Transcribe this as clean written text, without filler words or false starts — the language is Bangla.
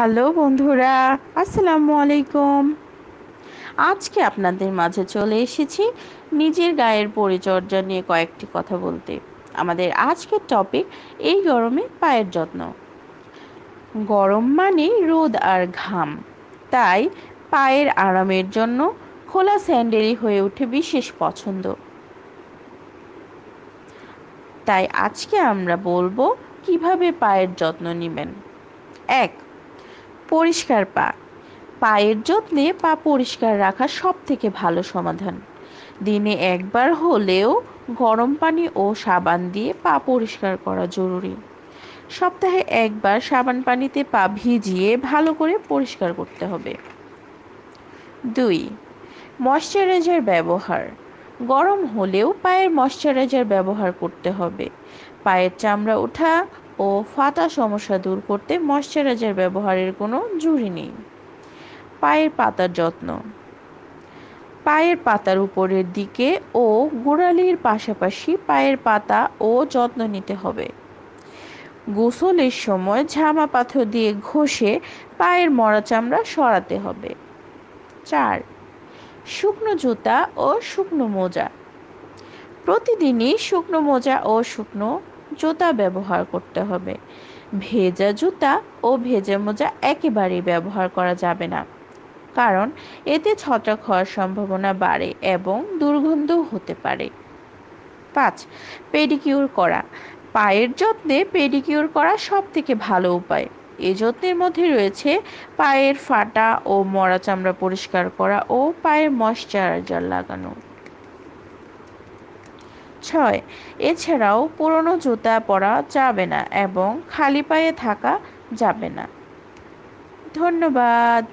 হ্যালো বন্ধুরা, আসসালামু আলাইকুম। আজকে আপনাদের মাঝে চলে এসেছি নিজের গায়ের পরিচর্যা নিয়ে কয়েকটি কথা বলতে। আমাদের আজকের টপিক এই গরমে পায়ের যত্ন। গরম মানে রোদ আর ঘাম, তাই পায়ের আরামের জন্য খোলা স্যান্ডেলই হয়ে ওঠে বিশেষ পছন্দ। তাই আজকে আমরা বলবো কিভাবে পায়ের যত্ন নেবেন। 1. পরিষ্কার পা। পায়ের যত্নে পা পরিষ্কার রাখা সবথেকে ভালো সমাধান। দিনে একবার হলেও গরম পানি ও সাবান দিয়ে পা পরিষ্কার করা জরুরি। সপ্তাহে একবার সাবান পানিতে পা ভিজিয়ে ভালো করে পরিষ্কার করতে হবে। 2. ময়শ্চারাইজার ব্যবহার। গরম হলেও পায়ের ময়শ্চারাইজার ব্যবহার করতে হবে। পায়ের চামড়া ওঠা ও ফাটা সমস্যা দূর করতে ময়শ্চারাইজার ব্যবহারের কোনো জরুরি নেই। পায়ের পাতার যত্ন। পায়ের পাতার উপরের দিকে ও গোড়ালির পাশাপাশি পায়ের পাতা ও যত্ন নিতে হবে। গোসলের সময় ঝামা পাথর দিয়ে ঘষে পায়ের মরা চামড়া সরাতে হবে। 4. শুকনো জুতা ও শুকনো মোজা। প্রতিদিনই শুকনো মোজা ও শুকনো জুতা ব্যবহার করতে হবে। ভেজা জুতা ও ভেজা মোজা একেবারেই ব্যবহার করা যাবে না, কারণ এতে ছত্রাক হওয়ার সম্ভাবনা বাড়ে এবং দুর্গন্ধও হতে পারে। 5. পেডিকিউর করা। পায়ের যত্নে পেডিকিউর করা সবথেকে ভালো উপায়। এই যত্নের মধ্যে রয়েছে পায়ের ফাটা ও মরা চামড়া পরিষ্কার করা ও পায়ের ময়শ্চারাইজার লাগানো। 6. এছাড়াও পুরনো জুতা পরা যাবে না এবং খালি পায়ে থাকা যাবে না। ধন্যবাদ।